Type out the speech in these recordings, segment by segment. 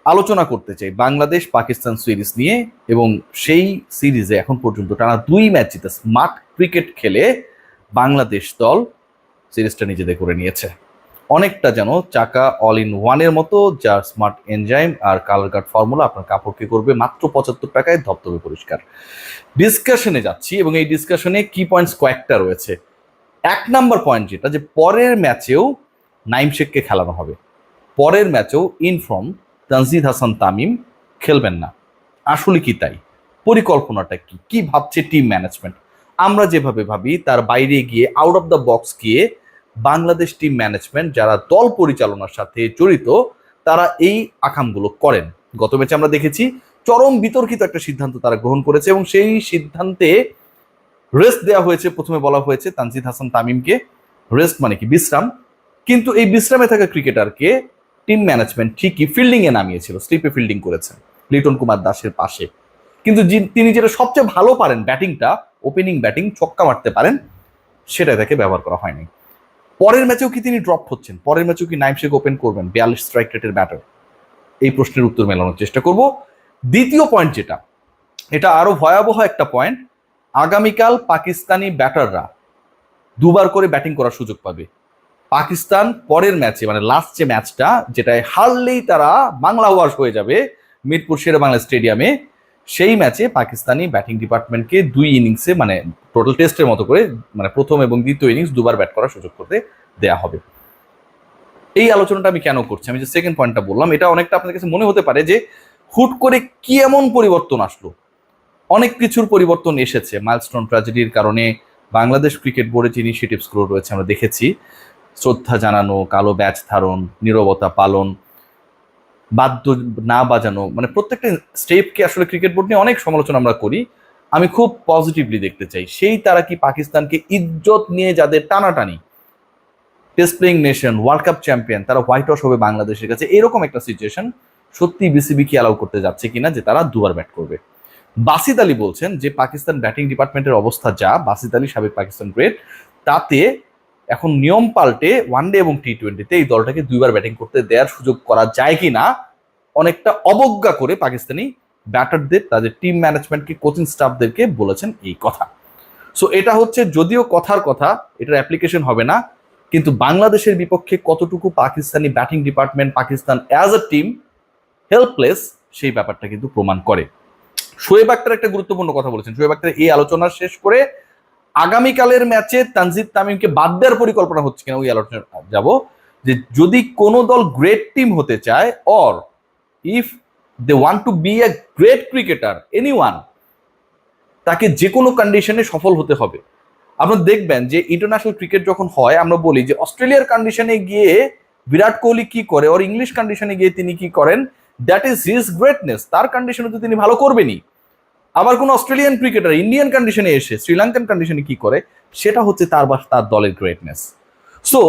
আলোচনা করতে চাই বাংলাদেশ পাকিস্তান সিরিজ নিয়ে। এবং সেই সিরিজে এখন পর্যন্ত টানা 2 ম্যাচ জিতে স্মার্ট ক্রিকেট খেলে বাংলাদেশ দল সিরিজটা নিজেদের করে নিয়েছে। অনেকটা যেন চাকা অল ইন ওয়ানের মতো, যার স্মার্ট এনজাইম আর কালার গার্ড ফর্মুলা আপনার কাপড়কে করবে মাত্র 75 টাকায় ধবধবে পরিষ্কার। ডিসকাশনে যাচ্ছি এবং এই ডিসকাশনে কি পয়েন্টস কয়েকটা রয়েছে। 1 নাম্বার পয়েন্ট যেটা, যে পরের ম্যাচেও নাইম শেখকে খেলানো হবে, পরের ম্যাচেও ইনফর্ম তানজিদ হাসান তামিম খেলবেন না। আসলে কি তাই? পরিকল্পনাটা কি? কি ভাবছে টিম ম্যানেজমেন্ট? আমরা যেভাবে ভাবি তার বাইরে গিয়ে, আউট অফ দ্য বক্স গিয়ে বাংলাদেশ টিম ম্যানেজমেন্ট যারা দল পরিচালনার সাথে জড়িত তারা এই আকামগুলো করেন। গত ম্যাচে আমরা দেখেছি চরম বিতর্কিত একটা সিদ্ধান্ত তারা গ্রহণ করেছে এবং সেই সিদ্ধান্তে রেস্ট দেওয়া হয়েছে। প্রথমে বলা হয়েছে তানজিদ হাসান তামিমকে, রেস্ট মানে কি বিশ্রাম, কিন্তু এই বিশ্রামে থাকা ক্রিকেটারকে টিম ম্যানেজমেন্ট ঠিকই ফিল্ডিং এ নামিয়েছিল, স্লিপে ফিল্ডিং করেছেন লিটন কুমার দাসের পাশে। কিন্তু তিনি যেটা সবচেয়ে ভালো পারেন, ব্যাটিংটা, ওপেনিং ব্যাটিং, ছক্কা মারতে পারেন, সেটা তাকে ব্যবহার করা হয়নি। পরের ম্যাচেও কি তিনি ড্রপ হচ্ছেন? পরের ম্যাচেও কি নাইম শেখ ওপেন করবেন 42 স্ট্রাইক রেটের ব্যাটার? এই প্রশ্নের উত্তর মেলানোর চেষ্টা করব। দ্বিতীয় পয়েন্ট যেটা, এটা আরো ভয়াবহ একটা পয়েন্ট, আগামীকাল পাকিস্তানি ব্যাটাররা 2বার করে ব্যাটিং করার সুযোগ পাবে। পাকিস্তান পরের ম্যাচে, মানে লাস্ট যে ম্যাচটা, যেটায় হারলেই তারা বাংলা ওয়াশ হয়ে যাবে মিরপুর শেরেবাংলা স্টেডিয়ামে, সেই ম্যাচে পাকিস্তানি ব্যাটিং ডিপার্টমেন্টকে 2 ইনিংসে, মানে টোটাল টেস্টের মতো করে, মানে প্রথম এবং দ্বিতীয় ইনিংস 2বার ব্যাট করার সুযোগ করতে দেয়া হবে। এই আলোচনাটা আমি কেন করছি? আমি যে সেকেন্ড পয়েন্টটা বললাম, এটা অনেকটা আপনাদের কাছে মনে হতে পারে যে হুট করে কি এমন পরিবর্তন আসলো। অনেক কিছুর পরিবর্তন এসেছে মাইলস্টোন ট্র্যাজেডির কারণে। বাংলাদেশ ক্রিকেট বোর্ডে যে ইনিশিয়েটিভসগুলো রয়েছে আমরা দেখেছি, শ্রদ্ধা জানানো, কালো ব্যাচ ধারণ, নীরবতা পালন, বাদ্য না বাজানো, মানে প্রত্যেকটা স্টেপকে আসলে ক্রিকেট বোর্ড নিয়ে অনেক সমালোচনা আমরা করি। আমি খুব পজিটিভলি দেখতে চাই সেই তারা কি পাকিস্তানকে ইজ্জত নিয়ে যাদের টানাটানি, test playing nation, world cup champion, তারা হোয়াইট ওয়াশ হবে বাংলাদেশের কাছে, এরকম একটা সিচুয়েশন সত্যি বিসিবি কি অ্যালাউ করতে যাচ্ছে কিনা যে তারা 2বার ব্যাট করবে। বাসিদ আলী বলছেন যে পাকিস্তান ব্যাটিং ডিপার্টমেন্টের অবস্থা যা, বাসিদ আলী সাবেক পাকিস্তান গ্রেট, তাতে এখন নিয়ম পাল্টে ওয়ানডে এবং টি-20তে এই দলটাকে 2বার ব্যাটিং করতে দেওয়ার সুযোগ করা যায় কিনা অনেকটা অবজ্ঞা করে পাকিস্তানি ব্যাটারদের, তাদের টিম ম্যানেজমেন্টকে, কোচিং স্টাফদেরকে বলেছেন এই কথা। সো এটা হচ্ছে যদিও কথার কথা, এটার অ্যাপ্লিকেশন হবে না, কিন্তু বাংলাদেশের বিপক্ষে কতটুকু Pakistani batting department, Pakistan as a team helpless, সেই ব্যাপারটা কিন্তু প্রমাণ করে। শোয়েব আক্তার একটা গুরুত্বপূর্ণ কথা বলেছেন। শোয়েব আক্তার এই আলোচনা শেষ করে আগামীকালের ম্যাচে তানজিদ তামিমকে বাদ দেওয়ার পরিকল্পনা হচ্ছে কিনা ওই আলোচনা যাব, যে যদি কোনো দল গ্রেট টিম হতে চায়, or if they want to be a great cricketer, anyone, তাকে যে কোনো কন্ডিশনে সফল হতে হবে। আপনারা দেখবেন যে ইন্টারন্যাশনাল ক্রিকেট যখন হয়, আমরা বলি যে অস্ট্রেলিয়ার কন্ডিশনে গিয়ে বিরাট কোহলি কি করে, ওর ইংলিশ কন্ডিশনে গিয়ে তিনি কি করেন, দ্যাট ইজ হিজ গ্রেটনেস, তার কন্ডিশনে তো তিনি ভালো করবেনই। আবার কোন অস্ট্রেলিয়ান ক্রিকেটার ইন্ডিয়ান কন্ডিশনে এসে শ্রীলঙ্কান কন্ডিশনে কি করে, সেটা হচ্ছে তার বা তার দলের গ্রেটনেস। সো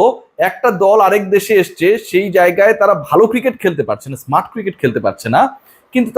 একটা দল আরেক দেশে এসছে, সেই জায়গায় তারা ভালো ক্রিকেট খেলতে পারছে না, স্মার্ট ক্রিকেট খেলতে পারছে না,